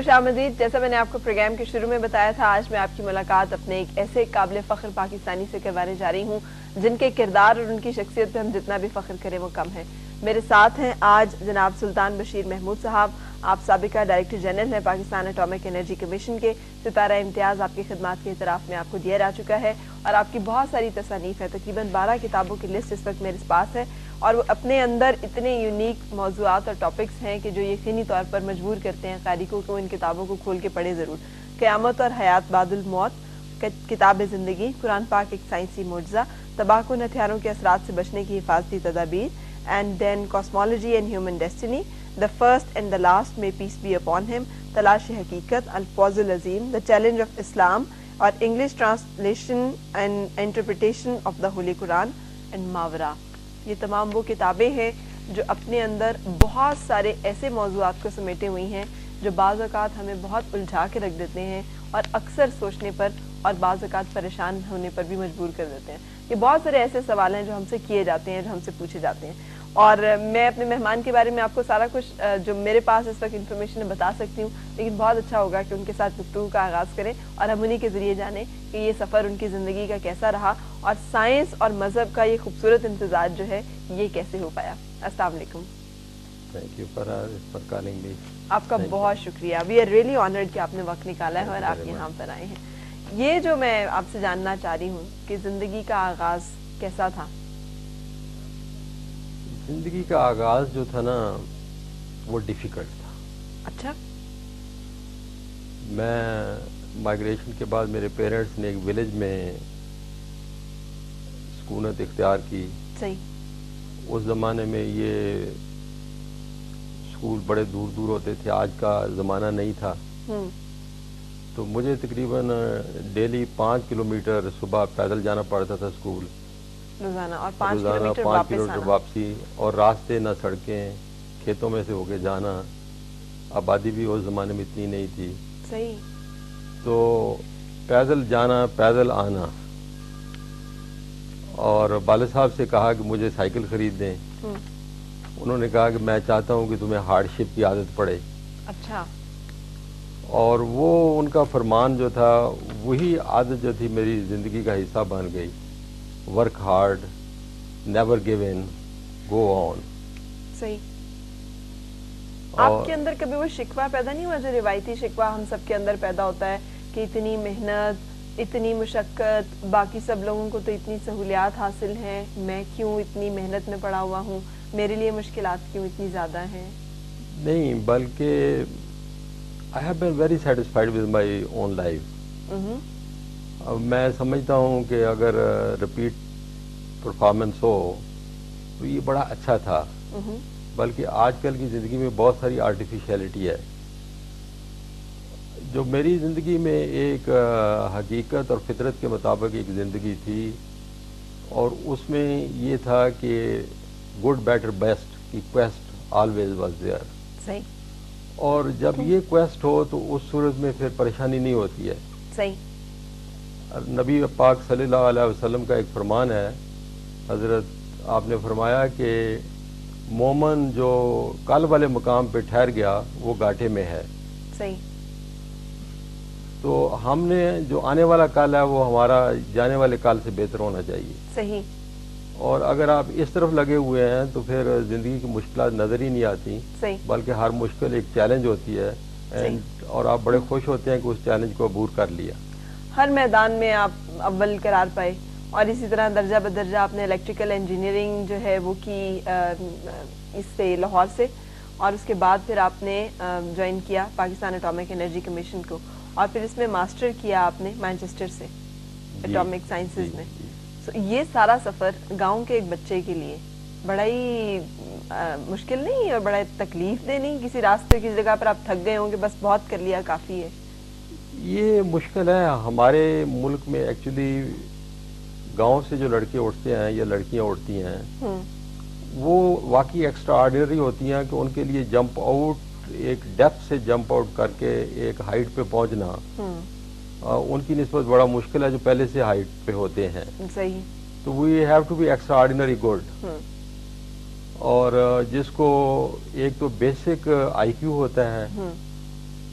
خوش آمدید. جیسا میں نے آپ کو پروگرام کے شروع میں بتایا تھا، آج میں آپ کی ملاقات اپنے ایک ایسے قابل فخر پاکستانی سے کروانے جا رہی ہوں جن کے کردار اور ان کی شخصیت پہ ہم جتنا بھی فخر کریں وہ کم ہے. میرے ساتھ ہیں آج جناب سلطان بشیر محمود صاحب. آپ سابقہ ڈائریکٹر جنرل ہیں پاکستان اٹامک انرجی کمیشن کے. ستارہ امتیاز آپ کی خدمات کے اعتراف میں آپ کو دیا جا چکا ہے اور آپ کی بہت ساری تصانیف ہیں. تقریباً 12 کتابوں کی لسٹ اس وقت میرے پاس ہے اور وہ اپنے اندر اتنے یونیک موضوعات اور ٹاپکس ہیں کہ جو یقینی طور پر مجبور کرتے ہیں قاری کو ان کتابوں کو کھول کے پڑھے ضرور. قیامت اور حیات بعد الموت، کتاب زندگی، قرآن پاک ایک سائنسی معجزہ، تباکن ہتھیاروں کے اثرات سے بچنے کی حفاظتی تدابیر، and then cosmology and human destiny, the first and the last میں پیس بی اپون ہم، تلاش حقیقت، الفاظ العظیم، دا چیلنج آف اسلام اور English translation and interpretation of the holy Quran and ماورا. یہ تمام وہ کتابیں ہیں جو اپنے اندر بہت سارے ایسے موضوعات کو سمیٹے ہوئی ہیں جو بعض اوقات ہمیں بہت الجھا کے رکھ دیتے ہیں اور اکثر سوچنے پر اور بعض اوقات پریشان ہونے پر بھی مجبور کر دیتے ہیں. یہ بہت سارے ایسے سوال ہیں جو ہم سے کیے جاتے ہیں، جو ہم سے پوچھے جاتے ہیں، اور میں اپنے مہمان کے بارے میں آپ کو سارا کچھ جو میرے پاس اس وقت انفارمیشن ہے بتا سکتی ہوں، لیکن بہت اچھا ہوگا کہ ان کے ساتھ گفتگو کا آغاز کریں اور ہم انہی کے ذریعے جانیں کہ یہ سفر ان کی زندگی کا کیسا رہا اور سائنس اور مذہب کا یہ خوبصورت امتزاج جو ہے یہ کیسے ہو پایا. السلام علیکم. Thank you for calling me. آپ کا بہت شکریہ. وی آر ریئلی آنرڈ کہ آپ نے وقت نکالا ہے اور آپ یہاں پر آئے ہیں. یہ جو میں آپ سے جاننا چاہ رہی ہوں کہ زندگی کا آغاز کیسا تھا؟ زندگی کا آغاز جو تھا نا وہ ڈیفیکلٹ تھا. اچھا. میں مائگریشن کے بعد میرے پیرنٹس نے ایک ولیج میں سکونت اختیار کی. صحیح. اس زمانے میں یہ اسکول بڑے دور دور ہوتے تھے، آج کا زمانہ نہیں تھا. تو مجھے تقریباً ڈیلی 5 کلومیٹر صبح پیدل جانا پڑتا تھا اسکول روزانہ، اور 5 کلومیٹر واپسی، اور راستے نہ سڑکیں، کھیتوں میں سے ہو کے جانا. آبادی بھی اس زمانے میں اتنی نہیں تھی. صحیح. تو پیدل جانا پیدل آنا، اور والد صاحب سے کہا کہ مجھے سائیکل خرید دیں. انہوں نے کہا کہ میں چاہتا ہوں کہ تمہیں ہارڈ شپ کی عادت پڑے. اچھا. اور وہ ان کا فرمان جو تھا وہی عادت جو تھی میری زندگی کا حصہ بن گئی. ورک ہارڈ، نیور گیو ان، گو آن. صحیح. آپ کے اندر کبھی وہ شکوہ پیدا نہیں ہوا جو روایتی شکوہ ہم سب کے اندر پیدا ہوتا ہے کہ اتنی محنت، اتنی مشقت، باقی سب لوگوں کو تو اتنی سہولیات حاصل ہیں، میں کیوں اتنی محنت میں پڑا ہوا ہوں، میرے لیے مشکلات کیوں اتنی زیادہ ہیں؟ نہیں، بلکہ I have been very satisfied with my own life. میں سمجھتا ہوں کہ اگر ریپیٹ پرفارمنس ہو تو یہ بڑا اچھا تھا. بلکہ آج کل کی زندگی میں بہت ساری آرٹیفیشیلٹی ہے. جو میری زندگی میں ایک حقیقت اور فطرت کے مطابق ایک زندگی تھی، اور اس میں یہ تھا کہ گڈ بیٹر بیسٹ کی کویسٹ آلویز واز دیئر. صحیح. اور جب یہ کویسٹ ہو تو اس صورت میں پھر پریشانی نہیں ہوتی ہے. صحیح. نبی پاک صلی اللہ علیہ وسلم کا ایک فرمان ہے، حضرت آپ نے فرمایا کہ مومن جو کل والے مقام پہ ٹھہر گیا وہ گھاٹے میں ہے. صحیح. تو ہم نے جو آنے والا کل ہے وہ ہمارا جانے والے کل سے بہتر ہونا چاہیے. صحیح. اور اگر آپ اس طرف لگے ہوئے ہیں تو پھر زندگی کی مشکلات نظر ہی نہیں آتی. صحیح. بلکہ ہر مشکل ایک چیلنج ہوتی ہے. اور آپ بڑے خوش ہوتے ہیں کہ اس چیلنج کو عبور کر لیا. ہر میدان میں آپ اول قرار پائے، اور اسی طرح درجہ بدرجہ آپ نے الیکٹریکل انجینئرنگ جو ہے وہ کی اس سے لاہور سے، اور اس کے بعد پھر آپ نے جوائن کیا پاکستان اٹامک انرجی کمیشن کو، اور پھر اس میں ماسٹر کیا آپ نے مانچسٹر سے اٹامک سائنسز میں. یہ سارا سفر گاؤں کے ایک بچے کے لیے بڑا ہی مشکل نہیں اور بڑا تکلیف دہ نہیں؟ کسی راستے کی جگہ پر آپ تھک گئے ہوں کہ بس بہت کر لیا کافی ہے؟ یہ مشکل ہے. ہمارے ملک میں ایکچولی گاؤں سے جو لڑکے اٹھتے ہیں یا لڑکیاں اٹھتی ہیں وہ واقعی ایکسٹرا آرڈینری ہوتی ہیں کہ ان کے لیے جمپ آؤٹ، ایک ڈیپتھ سے جمپ آؤٹ کر کے ایک ہائٹ پہ پہنچنا ان کی نسبت بڑا مشکل ہے جو پہلے سے ہائٹ پہ ہوتے ہیں. صحیح. تو we have to be extraordinary good. اور جس کو ایک تو بیسک آئی کیو ہوتا ہے،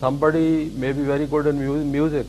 somebody may be very good in music,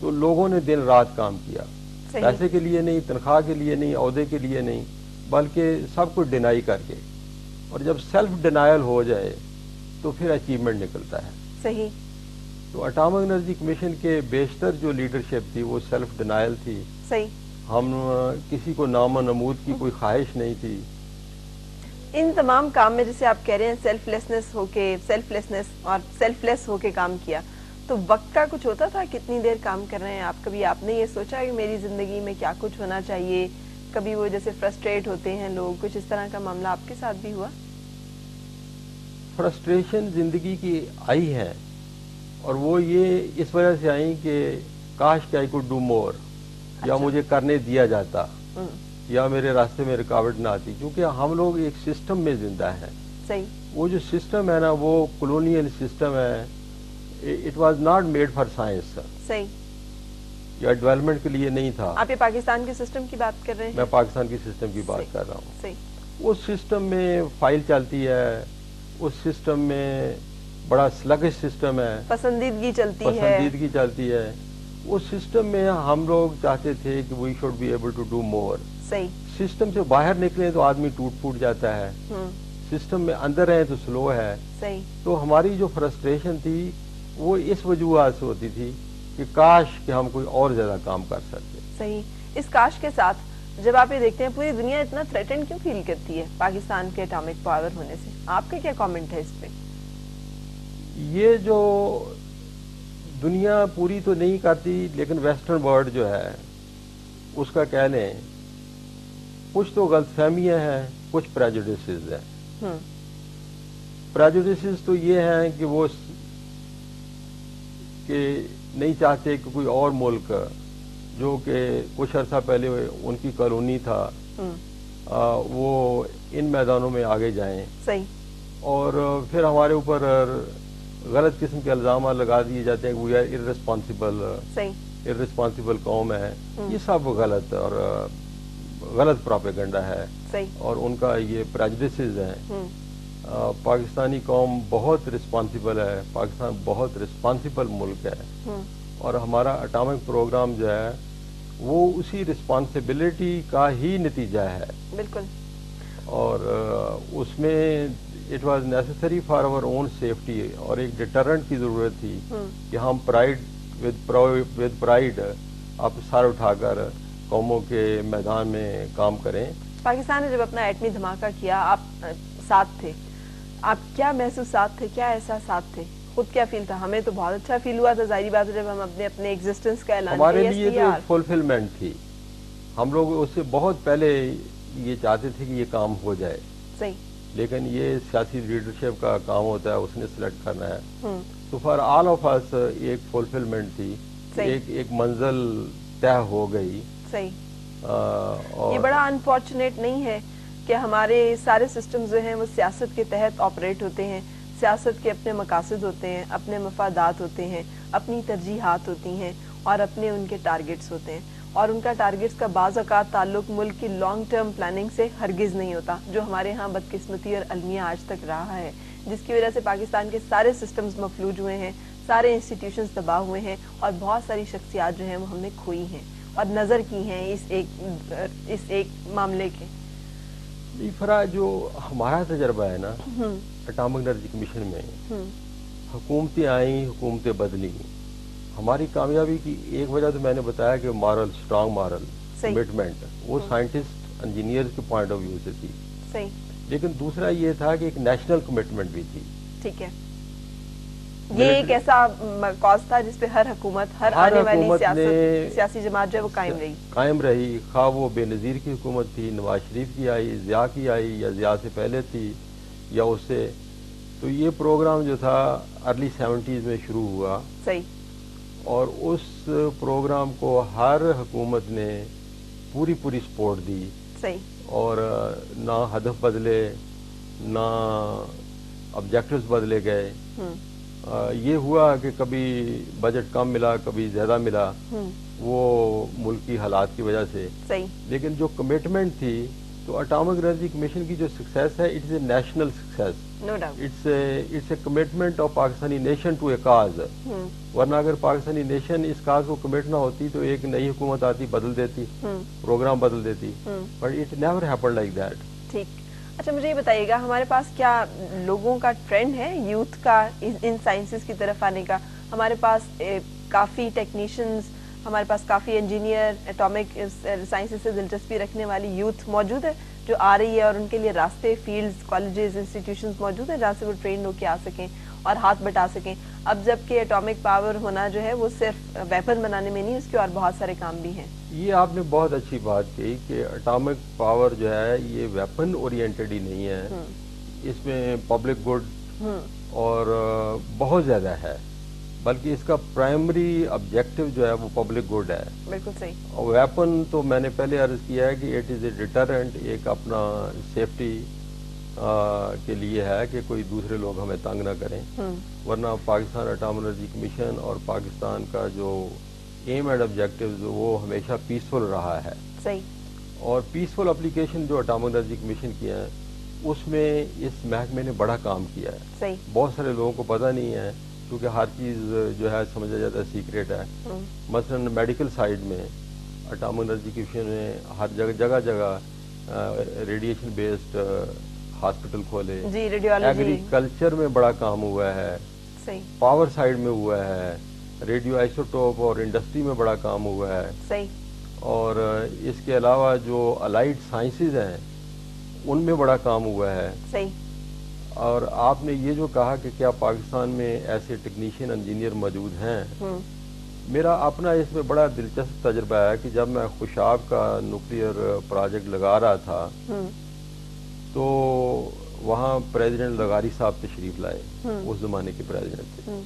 تو لوگوں نے دن رات کام کیا، پیسے کے لیے نہیں، تنخواہ کے لیے نہیں، عہدے کے لیے نہیں، بلکہ سب کچھ ڈینائی کر کے. اور جب سیلف ڈینائل ہو جائے تو پھر اچیومنٹ نکلتا ہے. صحیح. تو اٹامک انرجی کمیشن کے بیشتر جو لیڈرشپ تھی وہ سیلف ڈینائل تھی. صحیح. ہم کسی کو نام و نمود کی کوئی خواہش نہیں تھی. ان تمام کام میں جسے آپ کہہ رہے ہیں سیلف لیسنس اور سیلف لیس ہو کے کام کیا، تو وقت کا کچھ ہوتا تھا؟ کتنی دیر کام کر رہے ہیں آپ؟ کبھی آپ نے یہ سوچا کہ میری زندگی میں کیا کچھ ہونا چاہیے؟ کبھی وہ جیسے فرسٹریٹ ہوتے ہیں لوگ، کچھ اس طرح کا معاملہ آپ کے ساتھ بھی ہوا؟ فرسٹریشن زندگی کی آئی ہے، اور وہ یہ اس وجہ سے آئی کہ کاش کہ آئی کوڈ ڈو مور، یا مجھے کرنے دیا جاتا، یا میرے راستے میں رکاوٹ نہ آتی. کیونکہ ہم لوگ ایک سسٹم میں زندہ ہیں. صحیح. وہ جو سسٹم ہے نا وہ کولونیل سسٹم ہے. It was not made for science. صحیح. یا ڈیولپمنٹ کے لیے نہیں تھا. آپ یہ پاکستان کے سسٹم کی بات کر رہے ہیں؟ میں پاکستان کی سسٹم کی بات کر رہا ہوں. صحیح. اس سسٹم میں فائل چلتی ہے، اس سسٹم میں بڑا سلگش سسٹم ہے، پسندیدگی چلتی ہے. اس سسٹم میں ہم لوگ چاہتے تھے کہ we should be able to do more. صحیح. سسٹم سے باہر نکلیں تو آدمی ٹوٹ پھوٹ جاتا ہے، سسٹم میں اندر رہیں تو سلو ہے. صحیح. تو ہماری جو فرسٹریشن تھی وہ اس وجوہات سے ہوتی تھی کہ کاش کہ ہم کوئی اور زیادہ کام کر سکتے. صحیح. اس کاش کے ساتھ جب آپ یہ دیکھتے ہیں پوری دنیا اتنا تھریٹن کیوں فیل کرتی ہے پاکستان کے اٹامک پاور ہونے سے؟ آپ کا کیا کامنٹ ہے اس پہ؟ یہ جو دنیا پوری تو نہیں کرتی، لیکن ویسٹرن ورلڈ جو ہے اس کا کہہ لیں کچھ تو غلط فہمیاں ہیں، کچھ پریجوڈسز ہیں. پریجوڈسز تو یہ ہیں کہ وہ کہ نہیں چاہتے کہ کوئی اور ملک جو کہ کچھ عرصہ پہلے ان کی کالونی تھا وہ ان میدانوں میں آگے جائیں. صحیح. اور پھر ہمارے اوپر غلط قسم کے الزامات لگا دیے جاتے ہیں کہ وی آر ارسپانسبل قوم ہے. یہ سب غلط اور غلط پروپیگنڈا ہے. صحیح. اور ان کا یہ پریجوڈسز ہیں. پاکستانی قوم بہت رسپانسبل ہے، پاکستان بہت رسپانسبل ملک ہے، اور ہمارا اٹامک پروگرام جو ہے وہ اسی رسپانسبلٹی کا ہی نتیجہ ہے. بالکل. اور اس میں it was necessary for our own safety, اور ایک ڈیٹرنٹ کی ضرورت تھی کہ ہم ود پرائڈ آپ سر اٹھا کر قوموں کے میدان میں کام کریں. پاکستان نے جب اپنا ایٹمی دھماکہ کیا آپ ساتھ تھے، آپ کیا محسوسات تھے، کیا احساسات تھے، خود کیا فیل تھا؟ ہمیں تو بہت اچھا فیل ہوا تھا، ظاہری بات ہے جب ہم اپنے ایگزسٹنس کا اعلان ہمارے لیے تو فلفلمنٹ تھی. ہم لوگ اس سے بہت پہلے یہ چاہتے تھے کہ یہ کام ہو جائے. صحیح. لیکن یہ سیاسی لیڈرشپ کا کام ہوتا ہے، اس نے سلیکٹ کرنا ہے. تو فار آل آف اس ایک فلفلمنٹ تھی، ایک منزل طے ہو گئی. صحیح. یہ بڑا انفارچونیٹ نہیں ہے کہ ہمارے سارے سسٹمز جو ہیں وہ سیاست کے تحت آپریٹ ہوتے ہیں، سیاست کے اپنے مقاصد ہوتے ہیں، اپنے مفادات ہوتے ہیں، اپنی ترجیحات ہوتی ہیں، اور اپنے ان کے ٹارگٹس ہوتے ہیں، اور ان کا ٹارگٹس کا بعض اوقات تعلق ملک کی لانگ ٹرم پلاننگ سے ہرگز نہیں ہوتا، جو ہمارے ہاں بدقسمتی اور المیہ آج تک رہا ہے، جس کی وجہ سے پاکستان کے سارے سسٹمز مفلوج ہوئے ہیں، سارے انسٹیٹیوشنز تباہ ہوئے ہیں، اور بہت ساری شخصیات جو ہیں وہ ہم نے کھوئی ہیں اور نظر کی ہیں اس ایک معاملے کے. فرا جو ہمارا تجربہ ہے نا اٹامک انرجی کمیشن میں، حکومتیں آئیں، حکومتیں بدلی. ہماری کامیابی کی ایک وجہ تو میں نے بتایا کہ مارل، اسٹرانگ مارل کمٹمنٹ، وہ سائنٹسٹ انجینئر کے پوائنٹ آف ویو سے تھی. صحیح. لیکن دوسرا یہ تھا کہ ایک نیشنل کمٹمنٹ بھی تھی. ٹھیک ہے. یہ ایک ایسا کاز تھا جس پہ ہر حکومت، ہر آنے والی سیاسی جماعت جو ہے وہ قائم رہی. خواہ وہ بے نظیر کی حکومت تھی، نواز شریف کی آئی، ضیاء کی آئی، یا ضیاء سے پہلے تھی یا اس سے. تو یہ پروگرام جو تھا ارلی 70s میں شروع ہوا. صحیح. اور اس پروگرام کو ہر حکومت نے پوری سپورٹ دی. صحیح. اور نہ ہدف بدلے، نہ آبجیکٹوز بدلے گئے. یہ ہوا کہ کبھی بجٹ کم ملا، کبھی زیادہ ملا، وہ ملکی حالات کی وجہ سے. صحیح. لیکن جو کمٹمنٹ تھی تو اٹامک انرجی کمیشن کی جو سکسیس ہے it is a national success. No doubt. It's a commitment of Pakistani nation to a cause. ورنہ اگر پاکستانی نیشن اس کاز کو کمٹ نہ ہوتی تو ایک نئی حکومت آتی بدل دیتی, پروگرام بدل دیتی, but it never happen like that. ٹھیک. اچھا مجھے یہ بتائیے گا, ہمارے پاس کیا لوگوں کا ٹرینڈ ہے یوتھ کا ان سائنسز کی طرف آنے کا؟ ہمارے پاس کافی ٹیکنیشینز, ہمارے پاس کافی انجینئر, ایٹامک سائنسز سے دلچسپی رکھنے والی یوتھ موجود ہے جو آ رہی ہے, اور ان کے لیے راستے, فیلڈز, کالجز, انسٹیٹیوشنز موجود ہیں جہاں سے وہ ٹرینڈ ہو کے آ سکیں اور ہاتھ بٹا سکیں. اب جب کہ ایٹامک پاور ہونا جو ہے وہ صرف ویپن بنانے میں نہیں, اس کے اور بہت سارے کام بھی ہیں. یہ آپ نے بہت اچھی بات کہی کہ اٹامک پاور جو ہے یہ ویپن اورینٹڈ ہی نہیں ہے, اس میں پبلک گڈ اور بہت زیادہ ہے, بلکہ اس کا پرائمری آبجیکٹو جو ہے وہ پبلک گڈ ہے. بالکل صحیح. اور ویپن تو میں نے پہلے عرض کیا ہے کہ اٹ از اے ڈیٹرنٹ, ایک اپنا سیفٹی کے لیے ہے کہ کوئی دوسرے لوگ ہمیں تنگ نہ کریں. ورنہ پاکستان اٹامک انرجی کمیشن اور پاکستان کا جو ایم اینڈ آبجیکٹیوز وہ ہمیشہ پیسفل رہا ہے. صحیح. اور پیسفل اپلیکیشن جو اٹامک انرجی کمیشن کی ہیں اس میں اس محکمے نے بڑا کام کیا ہے. صحیح. بہت سارے لوگوں کو پتہ نہیں ہے کیونکہ ہر چیز جو ہے سمجھا جاتا ہے سیکریٹ ہے. مثلا میڈیکل سائیڈ میں اٹامک انرجی کمیشن نے ہر جگہ جگہ ریڈیشن بیسڈ ہاسپٹل کھولے. جی, ریڈیولوجی. ایگریکلچر میں بڑا کام ہوا ہے. صحیح. پاور سائیڈ میں ہوا ہے, ریڈیو آئسوٹوپ اور انڈسٹری میں بڑا کام ہوا ہے. صحیح. اور اس کے علاوہ جو الائڈ سائنسز ہیں ان میں بڑا کام ہوا ہے. صحیح. اور آپ نے یہ جو کہا کہ کیا پاکستان میں ایسے ٹیکنیشین انجینئر موجود ہیں, میرا اپنا اس میں بڑا دلچسپ تجربہ ہے کہ جب میں خوشاب کا نیوکلیئر پروجیکٹ لگا رہا تھا تو وہاں پریزیڈنٹ لغاری صاحب تشریف لائے, اس زمانے کے پریزیڈنٹ تھے.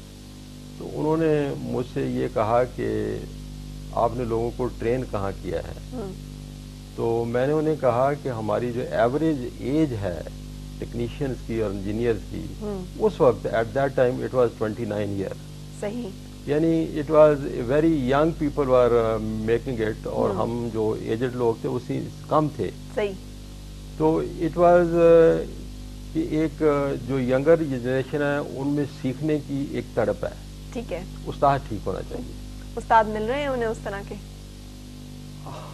تو انہوں نے مجھ سے یہ کہا کہ آپ نے لوگوں کو ٹرین کہاں کیا ہے؟ تو میں نے انہیں کہا کہ ہماری جو ایوریج ایج ہے ٹیکنیشینز کی اور انجینئرز کی اس وقت at that time it was 29 year. صحیح. یعنی it was very young people are making it, اور ہم جو ایجڈ لوگ تھے اسی کم تھے. صحیح. تو اٹ واز کہ ایک جو ینگر جنریشن ہے ان میں سیکھنے کی ایک تڑپ ہے. ٹھیک ہے. استاد ٹھیک ہونا چاہیے. استاد مل رہے ہیں انہیں اس طرح کے؟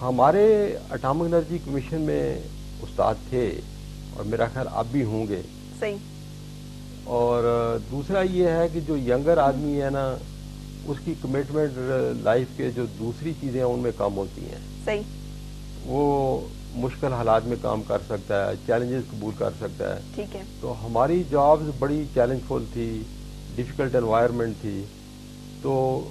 ہمارے اٹامک انرجی کمیشن میں استاد تھے اور میرا خیال اب بھی ہوں گے. صحیح. اور دوسرا یہ ہے کہ جو ینگر آدمی ہے نا اس کی کمٹمنٹ لائف کے جو دوسری چیزیں ہیں ان میں کم ہوتی ہیں. صحیح. وہ مشکل حالات میں کام کر سکتا ہے, چیلنجز قبول کر سکتا ہے. ٹھیک ہے. تو ہماری جابز بڑی چیلنج فل تھی, ڈیفیکلٹ انوائرمنٹ تھی. تو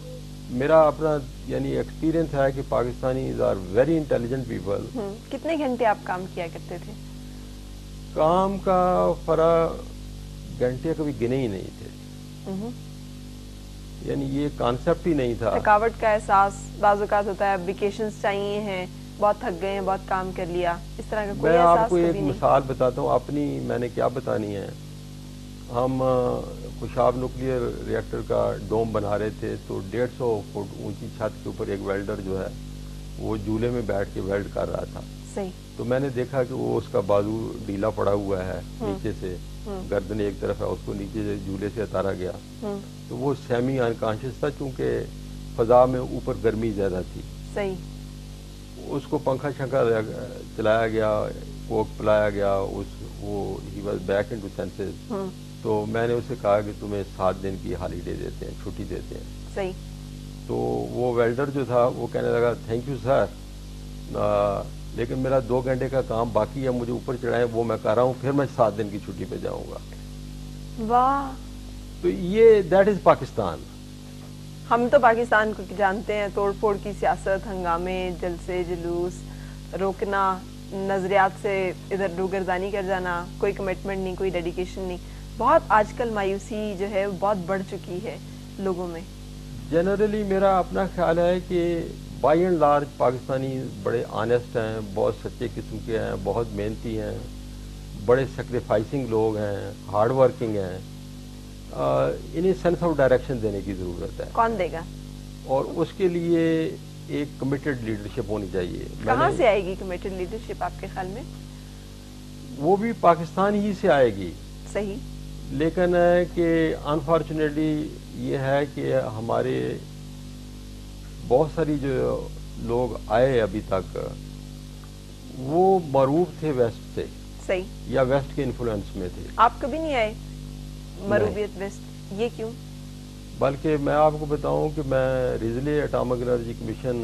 میرا اپنا یعنی ایکسپیرینس ہے کہ Pakistanis are very intelligent people. کتنے گھنٹے آپ کام کیا کرتے تھے؟ کام کا گھنٹے کبھی گنے ہی نہیں تھے, یعنی یہ کانسیپٹ ہی نہیں تھا. تھکاوٹ کا احساس بعض اوقات ہوتا ہے, ویکیشنز چاہیے ہیں, بہت تھک گئے ہیں, بہت کام کر لیا, اس طرح کا کوئی احساس؟ میں آپ کو ایک مثال بتاتا ہوں اپنی, میں نے کیا بتانی ہے. ہم خوشاب نیوکلیئر ری ایکٹر کا ڈوم بنا رہے تھے تو 150 فٹ اونچی چھت کے اوپر ایک ویلڈر جو ہے وہ جھولے میں بیٹھ کے ویلڈ کر رہا تھا. صحیح. تو میں نے دیکھا کہ وہ اس کا بازو ڈھیلا پڑا ہوا ہے نیچے سے, گردن ایک طرف ہے, اس کو نیچے سے جھولے سے اتارا گیا. تو وہ سیمی انکانشیس تھا چونکہ فضا میں اوپر گرمی زیادہ تھی. صحیح. اس کو پنکھا شنکھا چلایا گیا, کوک پلایا گیا, وہ he was back into senses. تو میں نے اسے کہا کہ تمہیں 7 دن کی ہالیڈے دیتے ہیں, چھٹی دیتے ہیں. صحیح. تو وہ ویلڈر جو تھا وہ کہنے لگا تھینک یو سر, لیکن میرا 2 گھنٹے کا کام باقی ہے, مجھے اوپر چڑھائیں, وہ میں کر رہا ہوں, پھر میں 7 دن کی چھٹی پہ جاؤں گا. واہ. تو یہ دیٹ از پاکستان. ہم تو پاکستان کو جانتے ہیں, توڑ پھوڑ کی سیاست, ہنگامے, جلسے جلوس, روکنا, نظریات سے ادھر روگردانی کر جانا, کوئی کمٹمنٹ نہیں, کوئی ڈیڈیکیشن نہیں. بہت آج کل مایوسی جو ہے بہت بڑھ چکی ہے لوگوں میں. جنرلی میرا اپنا خیال ہے کہ بائی اینڈ لارج پاکستانی بڑے آنیسٹ ہیں, بہت سچے قسم کے ہیں, بہت محنتی ہیں, بڑے سیکریفائسنگ لوگ ہیں, ہارڈ ورکنگ ہیں. انہیں سینس آف ڈائریکشن دینے کی ضرورت ہے. کون دے گا؟ اور اس کے لیے ایک کمیٹڈ لیڈرشپ ہونی چاہیے. کہاں سے آئے گی کمیٹڈ لیڈرشپ آپ کے خیال میں؟ وہ بھی پاکستان ہی سے آئے گی. صحیح. لیکن کہ انفارچونیٹلی یہ ہے کہ ہمارے بہت ساری جو لوگ آئے ابھی تک وہ معروف تھے ویسٹ سے. صحیح. یا ویسٹ کے انفلوئنس میں تھے. آپ کبھی نہیں آئے معروفیت ویسٹ؟ یہ کیوں؟ بلکہ میں آپ کو بتاؤں کہ میں ریزلی atomic energy commission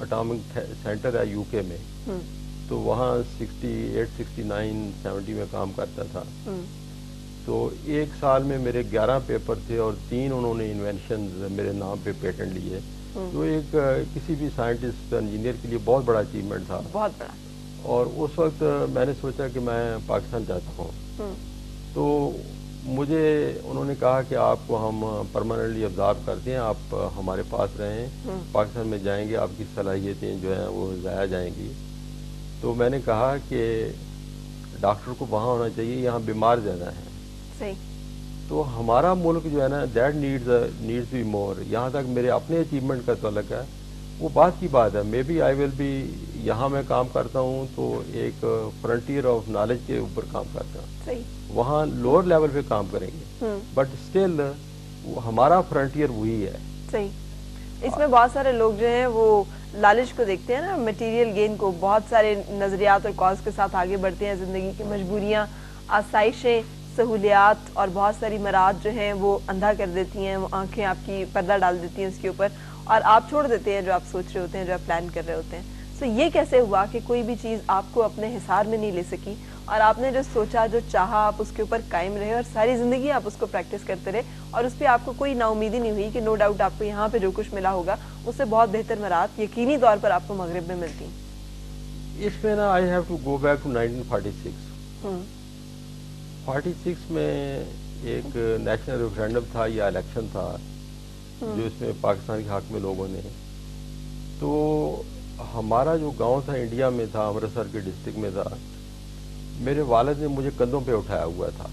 atomic centre ہے یو کے میں، تو وہاں 68 69 70 میں کام کرتا تھا. تو ایک سال میں میرے 11 پیپر تھے اور 3 انہوں نے انوینشن میرے نام پہ پیٹنٹ لیے. تو ایک کسی بھی سائنٹسٹ انجینئر کے لیے بہت بڑا اچیومنٹ تھا. بہت بڑا. اور اس وقت میں نے سوچا کہ میں پاکستان جاتا ہوں. تو مجھے انہوں نے کہا کہ آپ کو ہم پرماننٹلی ابزارو کرتے ہیں، آپ ہمارے پاس رہیں، پاکستان میں جائیں گے آپ کی صلاحیتیں جو ہیں وہ ضائع جائیں گی. تو میں نے کہا کہ ڈاکٹر کو وہاں ہونا چاہیے، یہاں بیمار زیادہ ہیں. صحیح. تو ہمارا ملک جو ہے نا دیٹ نیڈز بی مور. یہاں تک میرے اپنے اچیومنٹ کا تعلق ہے وہ بات کی بات ہے. May be I will be, یہاں میں کام کرتا ہوں تو ایک فرنٹیئر آف نالج کے اوپر کام کرتا ہوں. صحیح. وہاں لوور لیول پہ کام کریں گے، بٹ اسٹل ہمارا فرنٹیئر وہی ہے. صحیح. اس میں بہت سارے لوگ جو ہیں وہ لالچ کو دیکھتے ہیں نا، مٹیریل گین کو، بہت سارے نظریات اور کاز کے ساتھ آگے بڑھتے ہیں. زندگی کی مجبوریاں، آسائشیں، سہولیات اور بہت ساری مراد جو ہیں وہ اندھا کر دیتی ہیں، وہ آنکھیں آپ کی پردہ ڈال دیتی ہیں اس کے اوپر، اور آپ چھوڑ دیتے ہیں جو آپ سوچ رہے ہوتے ہیں، جو آپ پلان کر رہے ہوتے ہیں. سو یہ کیسے ہوا کہ کوئی بھی چیز آپ کو اپنے حصار میں نہیں لے سکی اور آپ نے جو سوچا، جو چاہا، آپ اس کے اوپر قائم رہے اور ساری زندگی آپ اس کو پریکٹس کرتے رہے اور اس پہ آپ کو کوئی نا امیدی نہیں ہوئی کہ نو ڈاؤٹ آپ کو یہاں پہ جو کچھ ملا ہوگا اس سے بہت بہتر مراد یقینی طور پر آپ کو مغرب میں ملتی؟ اس میں نا I have to go back to 1946. 46 میں ایک نیشنل ریفرینڈم تھا یا الیکشن تھا جو اس میں پاکستان کے حق میں لوگوں نے، تو ہمارا جو گاؤں تھا انڈیا میں تھا، امرتسر کے ڈسٹرکٹ میں تھا. میرے والد نے مجھے کندھوں پہ اٹھایا ہوا تھا.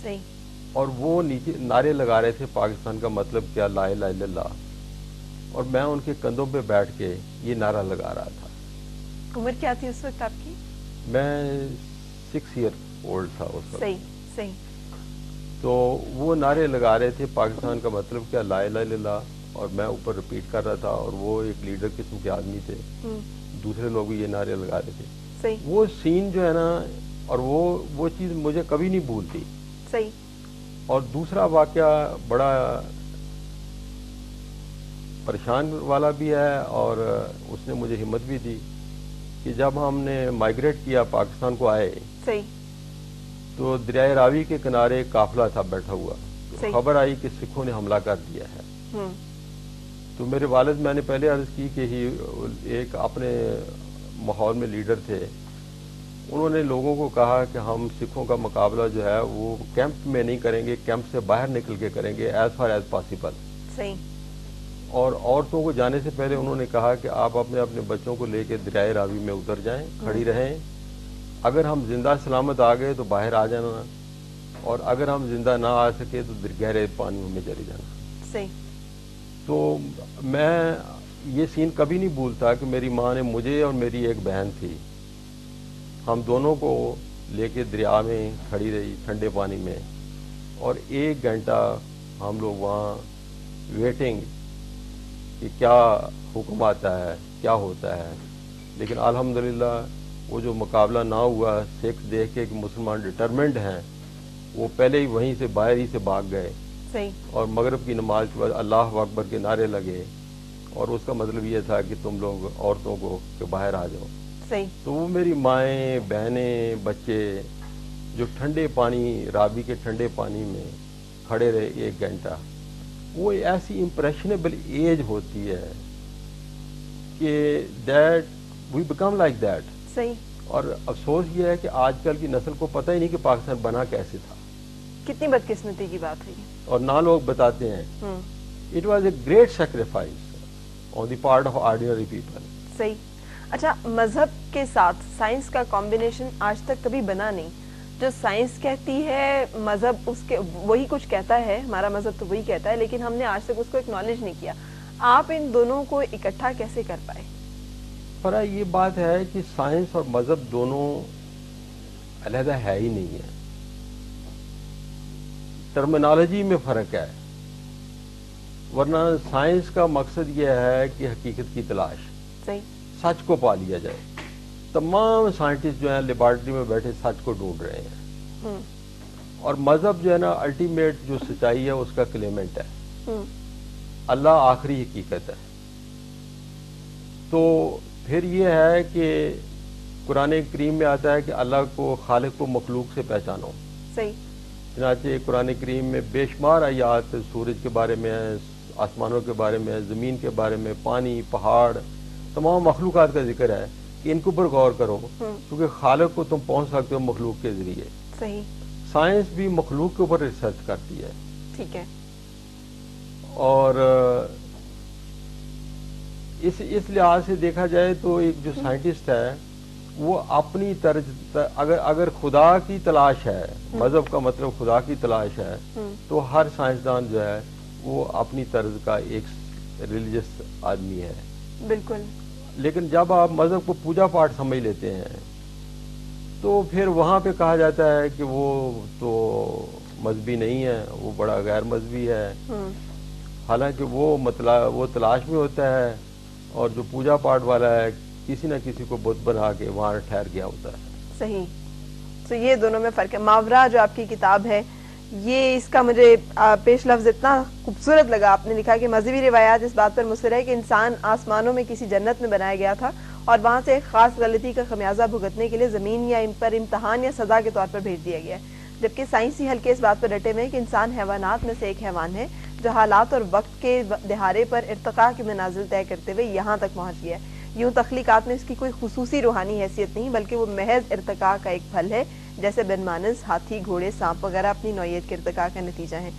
صحیح. اور وہ نیچے نعرے لگا رہے تھے پاکستان کا مطلب کیا، لا الہ الا اللہ، اور میں ان کے کندھوں پہ بیٹھ کے یہ نعرہ لگا رہا تھا. عمر کیا تھی اس وقت آپ کی؟ میں 6 ایئر اولڈ تھا اس وقت. صحیح. صحیح. تو وہ نعرے لگا رہے تھے پاکستان کا مطلب کیا، لا الہ الا اللہ، اور میں اوپر رپیٹ کر رہا تھا. اور وہ ایک لیڈر قسم کے آدمی تھے، دوسرے لوگ بھی یہ نعرے لگا رہے تھے. صحیح. وہ سین جو ہے نا، اور وہ چیز مجھے کبھی نہیں بھولتی. صحیح. اور دوسرا واقعہ بڑا پریشان والا بھی ہے، اور اس نے مجھے ہمت بھی دی کہ جب ہم نے مائگریٹ کیا پاکستان کو آئے، صحیح، تو دریائے راوی کے کنارے قافلہ تھا بیٹھا ہوا، تو خبر آئی کہ سکھوں نے حملہ کر دیا ہے. تو میرے والد، میں نے پہلے عرض کی کہ ایک اپنے ماحول میں لیڈر تھے، انہوں نے لوگوں کو کہا کہ ہم سکھوں کا مقابلہ جو ہے وہ کیمپ میں نہیں کریں گے، کیمپ سے باہر نکل کے کریں گے ایز فار ایز پاسبل. صحیح. اور عورتوں کو جانے سے پہلے انہوں نے کہا کہ آپ اپنے بچوں کو لے کے دریائے راوی میں اتر جائیں، کھڑی رہیں، اگر ہم زندہ سلامت آ گئے تو باہر آ جانا، اور اگر ہم زندہ نہ آ سکے تو گہرے پانیوں میں چلے جانا. صحیح. تو میں یہ سین کبھی نہیں بھولتا کہ میری ماں نے مجھے اور میری ایک بہن تھی، ہم دونوں کو لے کے دریا میں کھڑی رہی ٹھنڈے پانی میں، اور 1 گھنٹہ ہم لوگ وہاں ویٹنگ کہ کیا حکم آتا ہے، کیا ہوتا ہے. لیکن الحمدللہ وہ جو مقابلہ نہ ہوا، سکھ دیکھ کے کہ مسلمان ڈٹرمنٹ ہیں، وہ پہلے ہی وہیں سے باہر ہی سے بھاگ گئے. صحیح. اور مغرب کی نماز کے بعد اللہ اکبر کے نعرے لگے، اور اس کا مطلب یہ تھا کہ تم لوگ عورتوں کو کہ باہر آ جاؤ. صحیح. تو وہ میری مائیں، بہنیں، بچے جو ٹھنڈے پانی، راوی کے ٹھنڈے پانی میں کھڑے رہے 1 گھنٹہ، وہ ایسی امپریشنیبل ایج ہوتی ہے کہ that we become like that. صحیح. اور افسوس یہ ہے کہ آج کل کی نسل کو پتہ ہی نہیں کہ پاکستان بنا کیسے تھا. کتنی بدقسمتی کی بات ہے یہ. اور نہ لوگ بتاتے ہیں it was a great sacrifice on the part of ordinary people. صحیح. اچھا، مذہب کے ساتھ سائنس کا کمبینیشن آج تک کبھی بنا نہیں. جو سائنس کہتی ہے، مذہب اس کے وہی کچھ کہتا ہے، ہمارا مذہب تو وہی کہتا ہے، لیکن ہم نے آج تک اس کو اکنالج نہیں کیا. آپ ان دونوں کو اکٹھا کیسے کر پائے؟ فرا یہ بات ہے کہ سائنس اور مذہب دونوں علیحدہ ہے ہی نہیں ہے. ٹرمینالوجی میں فرق ہے, ورنہ سائنس کا مقصد یہ ہے کہ حقیقت کی تلاش, صحیح, سچ کو پا لیا جائے. تمام سائنٹسٹ جو ہیں لیبارٹری میں بیٹھے سچ کو ڈھونڈ رہے ہیں, اور مذہب جو ہے نا الٹیمیٹ جو سچائی ہے اس کا کلیمنٹ ہے. اللہ آخری حقیقت ہے. تو پھر یہ ہے کہ قرآن کریم میں آتا ہے کہ اللہ کو, خالق کو مخلوق سے پہچانو. صحیح. چنانچہ قرآن کریم میں بے شمار آیات سورج کے بارے میں ہے, آسمانوں کے بارے میں, زمین کے بارے میں, پانی, پہاڑ, تمام مخلوقات کا ذکر ہے کہ ان کے اوپر غور کرو, کیونکہ خالق کو تم پہنچ سکتے ہو مخلوق کے ذریعے. صحیح. سائنس بھی مخلوق کے اوپر ریسرچ کرتی ہے. ٹھیک ہے. اور اس لحاظ سے دیکھا جائے تو ایک جو سائنٹسٹ ہے وہ اپنی طرز, اگر خدا کی تلاش ہے, مذہب کا مطلب خدا کی تلاش ہے, تو ہر سائنسدان جو ہے وہ اپنی طرز کا ایک ریلیجس آدمی ہے. بالکل. لیکن جب آپ مذہب کو پوجا پاٹ سمجھ لیتے ہیں تو پھر وہاں پہ کہا جاتا ہے کہ وہ تو مذہبی نہیں ہے, وہ بڑا غیر مذہبی ہے. حالانکہ وہ تلاش میں ہوتا ہے, اور جو پوجا پاٹ والا ہے کسی نہ کسی کو بت بنا کے وہاں ٹھہر گیا ہوتا ہے. صحیح. تو یہ دونوں میں فرق ہے. ماورا جو آپ کی کتاب ہے, یہ اس کا مجھے پیش لفظ اتنا خوبصورت لگا. آپ نے لکھا کہ مذہبی روایات اس بات پر مصر ہے کہ انسان آسمانوں میں کسی جنت میں بنایا گیا تھا اور وہاں سے ایک خاص غلطی کا خمیازہ بھگتنے کے لیے زمین یا پر امتحان یا سزا کے طور پر بھیج دیا گیا ہے. جبکہ سائنسی حلقے اس بات پر ڈٹے ہوئے ہیں کہ انسان حیوانات میں سے ایک حیوان ہے جو حالات اور وقت کے دہارے پر ارتقاء کے منازل طے کرتے ہوئے یہاں تک پہنچ گیا ہے. یوں تخلیقات میں اس کی کوئی خصوصی روحانی حیثیت نہیں, بلکہ وہ محض ارتقاء کا ایک پھل ہے, جیسے بن مانس, ہاتھی, گھوڑے, سانپ وغیرہ اپنی نوعیت کے ارتقاء کا نتیجہ ہیں.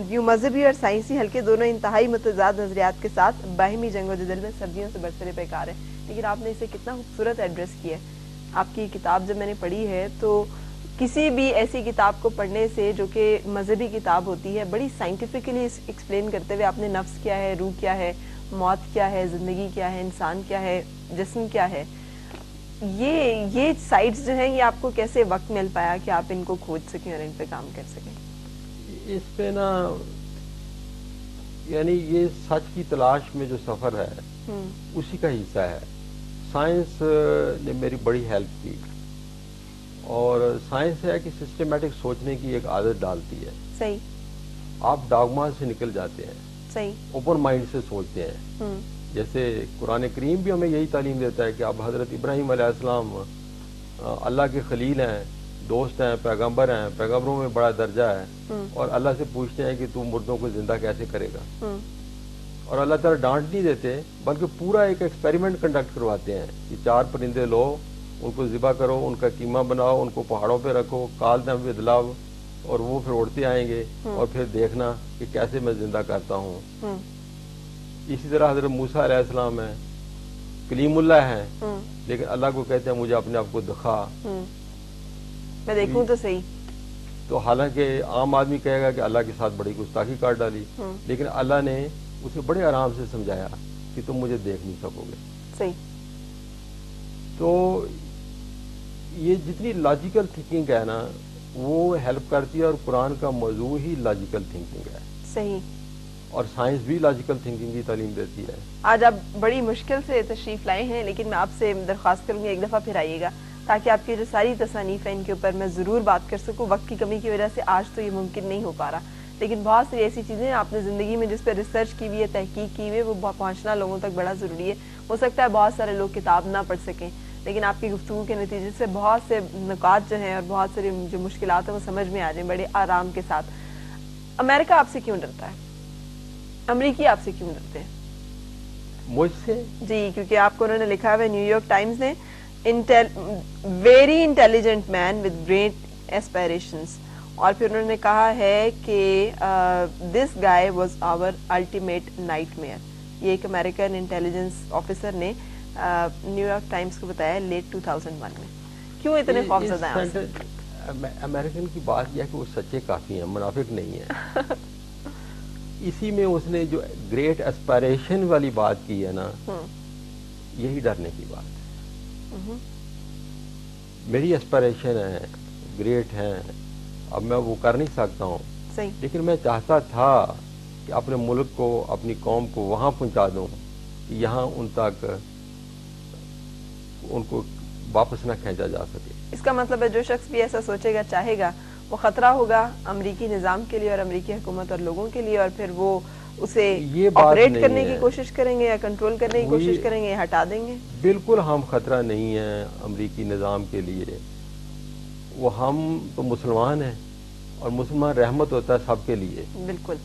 یوں مذہبی اور سائنسی حلقے دونوں انتہائی متضاد نظریات کے ساتھ باہمی جنگ و جدل میں سردیوں سے برسرے پیکار ہیں. لیکن آپ نے اسے کتنا خوبصورت ایڈریس کیا ہے. آپ کی کتاب جب میں نے پڑھی ہے تو کسی بھی ایسی کتاب کو پڑھنے سے جو کہ مذہبی کتاب ہوتی ہے, بڑی سائنٹیفکلی ایکسپلین کرتے ہوئے آپ نے نفس کیا ہے, روح کیا ہے, موت کیا ہے, زندگی کیا ہے, انسان کیا ہے, جسم کیا ہے, یہ سائٹس جو ہیں یہ آپ کو کیسے وقت مل پایا کہ آپ ان کو کھوج سکیں اور ان پہ کام کر سکیں؟ اس پہ نا یعنی یہ سچ کی تلاش میں جو سفر ہے اسی کا حصہ ہے. سائنس نے میری بڑی ہیلپ کی, اور سائنس ہے کہ سسٹمیٹک سوچنے کی ایک عادت ڈالتی ہے. صحیح. آپ ڈاگما سے نکل جاتے ہیں. صحیح. اوپن مائنڈ سے سوچتے ہیں. جیسے قرآن کریم بھی ہمیں یہی تعلیم دیتا ہے کہ آپ حضرت ابراہیم علیہ السلام اللہ کے خلیل ہیں, دوست ہیں, پیغمبر ہیں, پیغمبروں میں بڑا درجہ ہے, اور اللہ سے پوچھتے ہیں کہ تو مردوں کو زندہ کیسے کرے گا. اور اللہ تعالیٰ ڈانٹ نہیں دیتے, بلکہ پورا ایک ایکسپیریمنٹ کنڈکٹ کرواتے ہیں کہ 4 پرندے لو, ان کو ذبح کرو, ان کا قیمہ بناؤ, ان کو پہاڑوں پہ رکھو, کال دم بدلاؤ, اور وہ پھر اڑتے آئیں گے, اور پھر دیکھنا کہ کیسے میں زندہ کرتا ہوں. اسی طرح حضرت موسیٰ علیہ السلام ہیں, کلیم اللہ ہیں, لیکن اللہ کو کہتے ہیں مجھے اپنے آپ کو دکھا, میں دیکھوں تو صحیح. تو حالانکہ عام آدمی کہے گا کہ اللہ کے ساتھ بڑی گستاخی کر ڈالی, لیکن اللہ نے اسے بڑے آرام سے سمجھایا کہ تم مجھے دیکھ نہیں سکو گے. صحیح. تو یہ جتنی لاجیکل تھنکنگ ہے نا وہ ہیلپ کرتی ہے, اور قرآن کا موضوع ہی لاجیکل تھنکنگ ہے. صحیح. اور سائنس بھی لاجیکل تھنکنگ کی تعلیم دیتی ہے. آج آپ بڑی مشکل سے تشریف لائے ہیں, لیکن میں آپ سے درخواست کروں گی ایک دفعہ پھر آئیے گا, تاکہ آپ کی جو ساری تصانیف ہیں ان کے اوپر میں ضرور بات کر سکوں. وقت کی کمی کی وجہ سے آج تو یہ ممکن نہیں ہو پا رہا, لیکن بہت سی ایسی چیزیں ہیں آپ نے زندگی میں جس پہ ریسرچ کی ہوئی ہے, تحقیق کی ہوئی ہے, وہ پہنچنا لوگوں تک بڑا ضروری ہے. ہو سکتا ہے بہت سارے لوگ کتاب نہ پڑھ سکیں, لیکن آپ کی گفتگو کے نتیجے سے بہت سے نکات جو ہیں اور بہت ساری جو مشکلات ہیں وہ سمجھ میں آ جائیں بڑے آرام کے ساتھ. امریکہ آپ سے کیوں ڈرتا ہے؟ امریکی آپ سے کیوں ڈرتے ہیں؟ مجھ سے؟ جی, کیونکہ آپ کو انہوں نے لکھا ہے نیو یارک ٹائمز نے, very intelligent man with great aspirations, اور پھر انہوں نے کہا ہے کہ this guy was our ultimate nightmare. یہ ایک امریکن انٹیلیجنس آفیسر نے نیو یارک ٹائمز کو بتایا لیٹ 2001 میں. کیوں اتنے خوفزدہ ہیں؟ امریکن کی بات یہ ہے کہ وہ سچے کافی ہیں, منافق نہیں ہیں. اسی میں اس نے جو گریٹ ایسپائریشن والی بات کی ہے نا, یہی ڈرنے کی بات ہے. میری اسپائریشن ہے، گریٹ ہیں، اب میں وہ کر نہیں سکتا ہوں، صحیح، لیکن میں چاہتا تھا کہ اپنے ملک کو، اپنی قوم کو وہاں پہنچا دوں کہ یہاں ان تک ان کو واپس نہ کھینچا جا سکے۔ اس کا مطلب ہے جو شخص بھی ایسا سوچے گا، چاہے گا، وہ خطرہ ہوگا امریکی نظام کے لیے اور امریکی حکومت اور لوگوں کے لیے، اور پھر وہ اسے آپریٹ کرنے کی کوشش کریں گے یا کنٹرول کرنے کی کوشش کریں گے یا ہٹا دیں گے۔ بالکل ہم خطرہ نہیں ہیں امریکی نظام کے لیے، وہ ہم تو مسلمان ہیں اور مسلمان رحمت ہوتا ہے سب کے لیے۔ بالکل،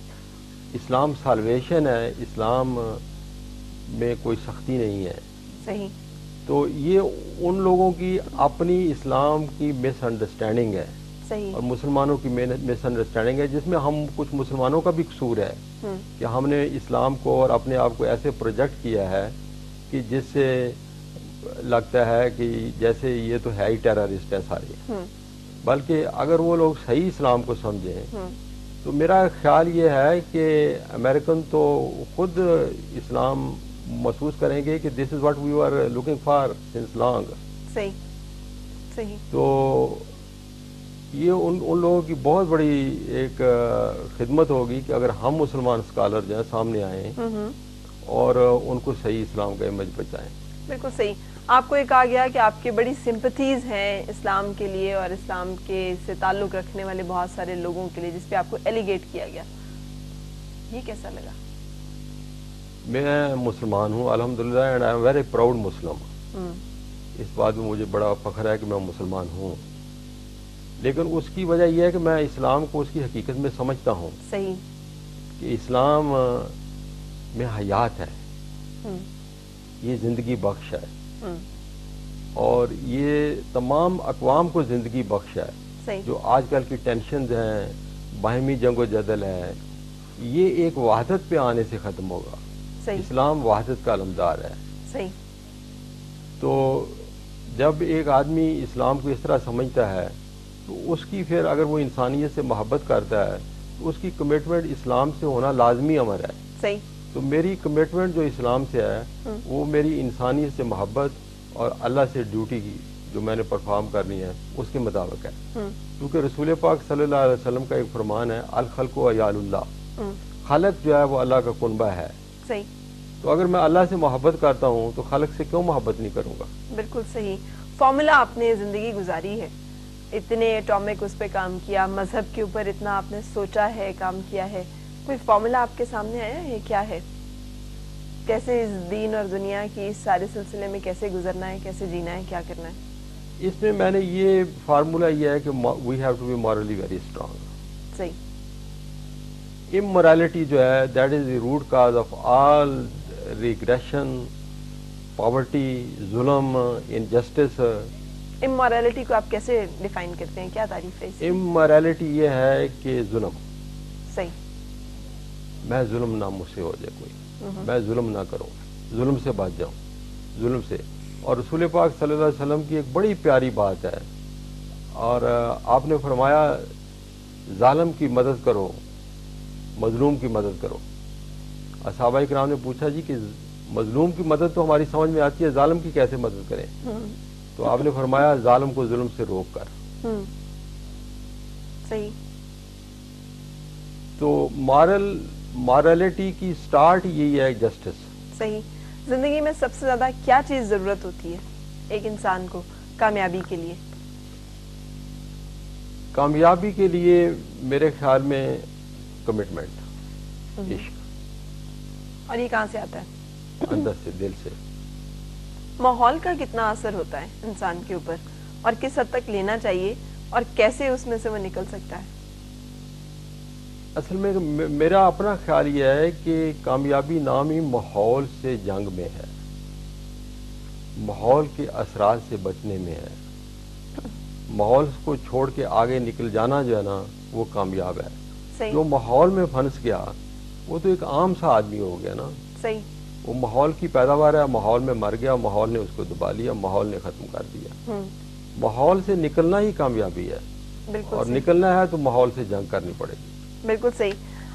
اسلام سالویشن ہے، اسلام میں کوئی سختی نہیں ہے۔ صحیح، تو یہ ان لوگوں کی اپنی اسلام کی مس انڈرسٹینڈنگ ہے، صحیح، اور مسلمانوں کی مس انڈرسٹینڈنگ ہے، جس میں ہم کچھ مسلمانوں کا بھی قصور ہے کہ ہم نے اسلام کو اور اپنے آپ کو ایسے پروجیکٹ کیا ہے کہ جس سے لگتا ہے کہ جیسے یہ تو ہے ہی ٹیررسٹ ہے سارے، بلکہ اگر وہ لوگ صحیح اسلام کو سمجھیں تو میرا خیال یہ ہے کہ امریکن تو خود اسلام محسوس کریں گے کہ this is what we are looking for since long. صحیح، صحیح، تو یہ ان لوگوں کی بہت بڑی ایک خدمت ہوگی کہ اگر ہم مسلمان اسکالر جو ہیں سامنے آئیں اور ان کو صحیح اسلام کا امیج بچائیں۔ بالکل صحیح۔ آپ کو یہ کہا گیا کہ آپ کی بڑی سمپتھیز ہیں اسلام کے لیے اور اسلام کے سے تعلق رکھنے والے بہت سارے لوگوں کے لیے، جس پہ آپ کو ایلیگیٹ کیا گیا، یہ کیسا لگا؟ میں مسلمان ہوں الحمدللہ، and I am very proud Muslim. اس بات میں مجھے بڑا فخر ہے کہ میں مسلمان ہوں، لیکن اس کی وجہ یہ ہے کہ میں اسلام کو اس کی حقیقت میں سمجھتا ہوں۔ صحیح، کہ اسلام میں حیات ہے، یہ زندگی بخش ہے، اور یہ تمام اقوام کو زندگی بخش ہے۔ صحیح، جو آج کل کی ٹینشنز ہیں، باہمی جنگ و جدل ہے، یہ ایک وحدت پہ آنے سے ختم ہوگا۔ صحیح، اسلام وحدت کا علمدار ہے۔ صحیح، تو جب ایک آدمی اسلام کو اس طرح سمجھتا ہے تو اس کی پھر اگر وہ انسانیت سے محبت کرتا ہے تو اس کی کمٹمنٹ اسلام سے ہونا لازمی امر ہے۔ صحیح، تو میری کمٹمنٹ جو اسلام سے ہے وہ میری انسانیت سے محبت اور اللہ سے ڈیوٹی کی جو میں نے پرفارم کرنی ہے اس کے مطابق ہے، کیونکہ رسول پاک صلی اللہ علیہ وسلم کا ایک فرمان ہے، الخلق و عیال اللہ، خلق جو ہے وہ اللہ کا کنبہ ہے۔ صحیح، تو اگر میں اللہ سے محبت کرتا ہوں تو خلق سے کیوں محبت نہیں کروں گا؟ بالکل صحیح۔ فارمولا آپ نے زندگی گزاری ہے، اتنے ایٹامک اس پہ کام کیا، مذہب کے اوپر اتنا آپ نے سوچا ہے، کام کیا ہے، کوئی فارمولا آپ کے سامنے آیا ہے؟ کیا ہے؟ کیسے اس دین اور دنیا کی اس سارے سلسلے میں کیسے گزرنا ہے، کیسے جینا ہے، کیا کرنا ہے؟ اس میں میں نے یہ فارمولا یہ ہے کہ we have to be morally very strong. صحیح، امورالٹی جو ہے that is the root cause of all regression, poverty, ظلم، انجسٹس۔ امورالٹی کو آپ کیسے ڈیفائن کرتے ہیں؟ کیا تعریف ہے اس کی؟ امورالٹی یہ ہے کہ ظلم، صحیح، میں ظلم نہ مجھ سے ہو جائے کوئی، میں ظلم نہ کروں، ظلم سے بچ جاؤں، ظلم سے۔ اور رسول پاک صلی اللہ علیہ وسلم کی ایک بڑی پیاری بات ہے، اور آپ نے فرمایا ظالم کی مدد کرو، مظلوم کی مدد کرو۔ صحابہ کرام نے پوچھا جی کہ مظلوم کی مدد تو ہماری سمجھ میں آتی ہے، ظالم کی کیسے مدد کریں؟ تو آپ نے فرمایا ظالم کو ظلم سے روک کر۔ صحیح، تو مارلٹی کی سٹارٹ یہی ہے، جسٹس۔ صحیح۔ زندگی میں سب سے زیادہ کیا چیز ضرورت ہوتی ہے ایک انسان کو کامیابی کے لیے؟ کامیابی کے لیے میرے خیال میں کمٹمنٹ، عشق، اور یہ کہاں سے آتا ہے؟ اندر سے، دل سے۔ ماحول کا کتنا اثر ہوتا ہے انسان کے اوپر، اور کس حد تک لینا چاہیے، اور کیسے اس میں سے وہ نکل سکتا ہے؟ اصل میں میرا اپنا خیال یہ ہے کہ کامیابی نام ہی ماحول سے جنگ میں ہے، ماحول کے اثرات سے بچنے میں ہے۔ ماحول کو چھوڑ کے آگے نکل جانا جو ہے نا وہ کامیاب ہے۔ صحیح، جو ماحول میں پھنس گیا وہ تو ایک عام سا آدمی ہو گیا نا، صحیح، وہ ماحول کی پیداوار ہے، ماحول میں مر گیا، ماحول نے اس کو دبا لیا، ماحول نے ختم کر دیا۔ ماحول سے نکلنا ہی کامیابی ہے، بالکل، اور نکلنا ہے تو ماحول سے جنگ کرنی پڑے گی۔ بالکل صحیح۔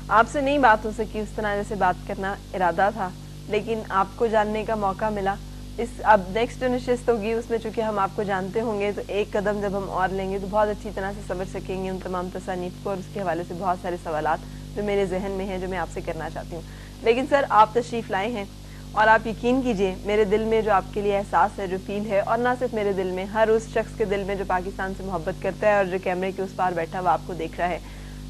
آپ سے نئی باتوں سے کی اس طرح جیسے بات کرنا ارادہ تھا، لیکن آپ کو جاننے کا موقع ملا اس اب نیکسٹ نشست ہوگی اس میں چونکہ ہم آپ کو جانتے ہوں گے تو ایک قدم جب ہم اور لیں گے تو بہت اچھی طرح سے سمجھ سکیں گے ان تمام تصانیف کو، اور اس کے حوالے سے بہت سارے سوالات جو میرے ذہن میں ہیں جو میں آپ سے کرنا چاہتی ہوں. لیکن سر آپ تشریف لائے ہیں اور آپ یقین کیجئے میرے دل میں جو آپ کے لیے احساس ہے، جو فیل ہے، اور نہ صرف میرے دل میں، ہر اس شخص کے دل میں جو پاکستان سے محبت کرتا ہے اور جو کیمرے کے اس پار بیٹھا ہوا آپ کو دیکھ رہا ہے،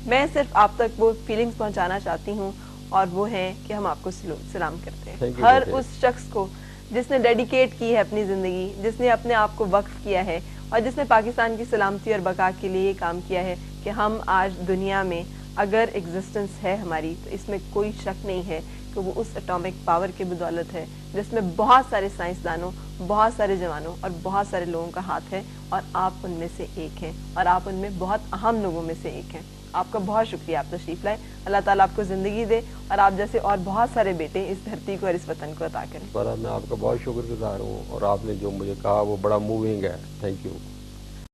میں صرف آپ تک وہ فیلنگز پہنچانا چاہتی ہوں، اور وہ ہیں کہ ہم آپ کو سلام کرتے ہیں. ہر اس شخص کو جس نے ڈیڈیکیٹ کی ہے اپنی زندگی، جس نے اپنے آپ کو وقف کیا ہے اور جس نے پاکستان کی سلامتی اور بقا کے لیے یہ کام کیا ہے کہ ہم آج دنیا میں اگر ایگزسٹنس ہے ہماری تو اس میں کوئی شک نہیں ہے کہ وہ اس اٹامک پاور کے بدولت ہے جس میں بہت سارے سائنسدانوں، بہت سارے جوانوں اور بہت سارے لوگوں کا ہاتھ ہے، اور آپ ان میں سے ایک ہیں، اور آپ ان میں بہت اہم لوگوں میں سے ایک ہیں. آپ کا بہت شکریہ، آپ تشریف لائے. اللہ تعالیٰ آپ کو زندگی دے اور آپ جیسے اور بہت سارے بیٹے اس دھرتی کو اور اس وطن کو عطا کریں. میں آپ کا بہت شکر گزار ہوں، اور آپ نے جو مجھے کہا وہ بڑا موونگ ہے. Thank you.